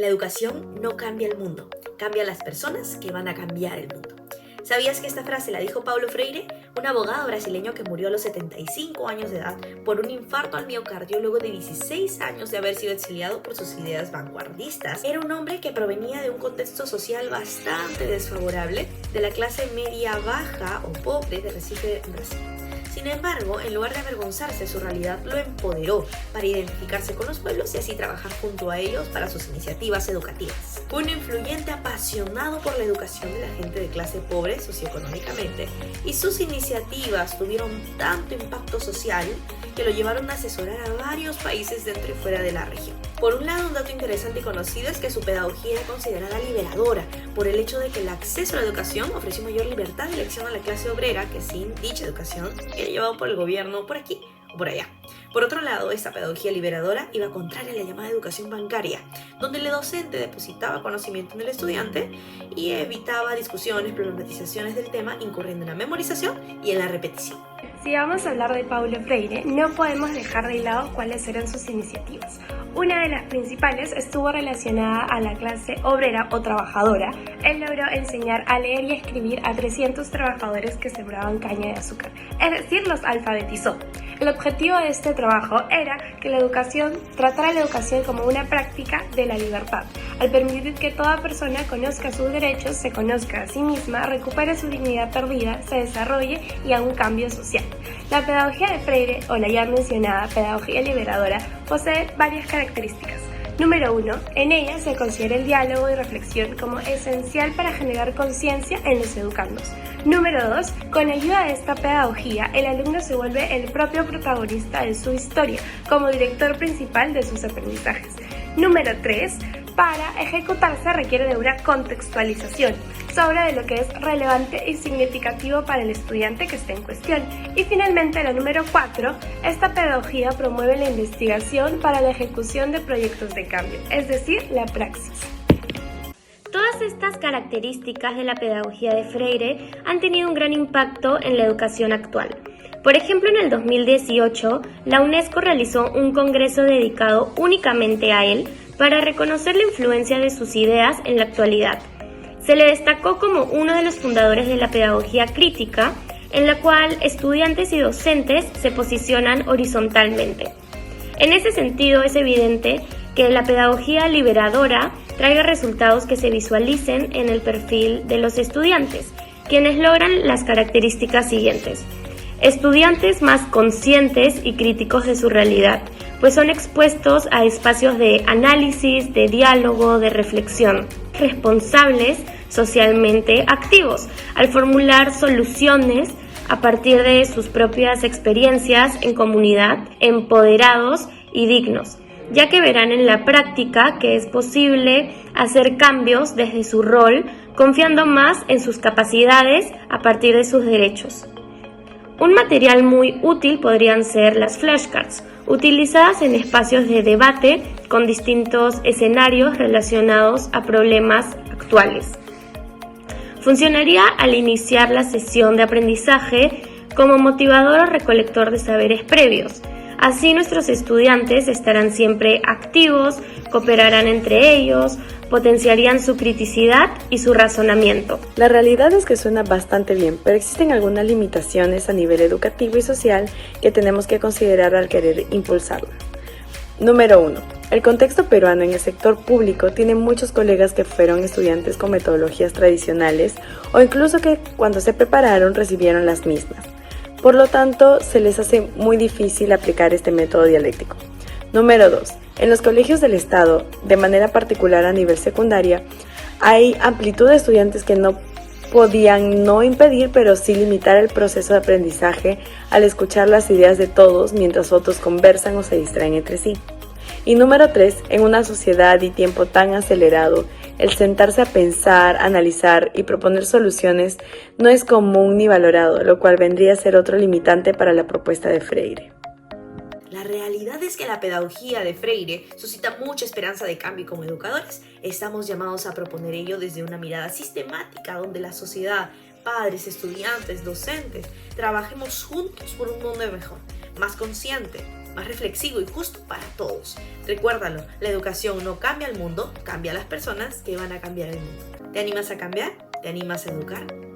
La educación no cambia el mundo, cambia las personas que van a cambiar el mundo. ¿Sabías que esta frase la dijo Paulo Freire, un abogado brasileño que murió a los 75 años de edad por un infarto al miocardio luego de 16 años de haber sido exiliado por sus ideas vanguardistas? Era un hombre que provenía de un contexto social bastante desfavorable, de la clase media baja o pobre de Recife, Brasil. Sin embargo, en lugar de avergonzarse, su realidad lo empoderó para identificarse con los pueblos y así trabajar junto a ellos para sus iniciativas educativas. Fue un influyente apasionado por la educación de la gente de clase pobre socioeconómicamente y sus iniciativas tuvieron tanto impacto social que lo llevaron a asesorar a varios países dentro y fuera de la región. Por un lado, un dato interesante y conocido es que su pedagogía era considerada liberadora por el hecho de que el acceso a la educación ofreció mayor libertad de elección a la clase obrera que sin dicha educación era llevado por el gobierno por aquí o por allá. Por otro lado, esta pedagogía liberadora iba contraria a la llamada educación bancaria, donde el docente depositaba conocimiento en el estudiante y evitaba discusiones, problematizaciones del tema, incurriendo en la memorización y en la repetición. Si vamos a hablar de Paulo Freire, no podemos dejar de lado cuáles eran sus iniciativas. Una de las principales estuvo relacionada a la clase obrera o trabajadora. Él logró enseñar a leer y a escribir a 300 trabajadores que sembraban caña de azúcar, es decir, los alfabetizó. El objetivo de este trabajo era que tratara la educación como una práctica de la libertad, al permitir que toda persona conozca sus derechos, se conozca a sí misma, recupere su dignidad perdida, se desarrolle y haga un cambio social. La pedagogía de Freire, o la ya mencionada pedagogía liberadora, posee varias características. Número 1. En ella se considera el diálogo y reflexión como esencial para generar conciencia en los educandos. Número 2. Con ayuda de esta pedagogía, el alumno se vuelve el propio protagonista de su historia, como director principal de sus aprendizajes. Número 3. Para ejecutarse requiere de una contextualización sobre de lo que es relevante y significativo para el estudiante que esté en cuestión. Y finalmente, la número 4, esta pedagogía promueve la investigación para la ejecución de proyectos de cambio, es decir, la praxis. Todas estas características de la pedagogía de Freire han tenido un gran impacto en la educación actual. Por ejemplo, en el 2018, la UNESCO realizó un congreso dedicado únicamente a él para reconocer la influencia de sus ideas en la actualidad. Se le destacó como uno de los fundadores de la pedagogía crítica, en la cual estudiantes y docentes se posicionan horizontalmente. En ese sentido, es evidente que la pedagogía liberadora traiga resultados que se visualicen en el perfil de los estudiantes, quienes logran las características siguientes. Estudiantes más conscientes y críticos de su realidad, pues son expuestos a espacios de análisis, de diálogo, de reflexión. Responsables, socialmente activos, al formular soluciones a partir de sus propias experiencias en comunidad, empoderados y dignos, ya que verán en la práctica que es posible hacer cambios desde su rol, confiando más en sus capacidades a partir de sus derechos. Un material muy útil podrían ser las flashcards, utilizadas en espacios de debate con distintos escenarios relacionados a problemas actuales. Funcionaría al iniciar la sesión de aprendizaje como motivador o recolector de saberes previos. Así nuestros estudiantes estarán siempre activos, cooperarán entre ellos, potenciarían su criticidad y su razonamiento. La realidad es que suena bastante bien, pero existen algunas limitaciones a nivel educativo y social que tenemos que considerar al querer impulsarla. Número 1. El contexto peruano en el sector público tiene muchos colegas que fueron estudiantes con metodologías tradicionales o incluso que cuando se prepararon recibieron las mismas. Por lo tanto, se les hace muy difícil aplicar este método dialéctico. Número 2. En los colegios del Estado, de manera particular a nivel secundaria, hay amplitud de estudiantes que no podían no impedir, pero sí limitar el proceso de aprendizaje al escuchar las ideas de todos mientras otros conversan o se distraen entre sí. Y número 3, en una sociedad y tiempo tan acelerado, el sentarse a pensar, analizar y proponer soluciones no es común ni valorado, lo cual vendría a ser otro limitante para la propuesta de Freire. La realidad es que la pedagogía de Freire suscita mucha esperanza de cambio y como educadores estamos llamados a proponer ello desde una mirada sistemática donde la sociedad, padres, estudiantes, docentes, trabajemos juntos por un mundo mejor, más consciente, más reflexivo y justo para todos. Recuérdalo, la educación no cambia el mundo, cambia a las personas que van a cambiar el mundo. ¿Te animas a cambiar? ¿Te animas a educar?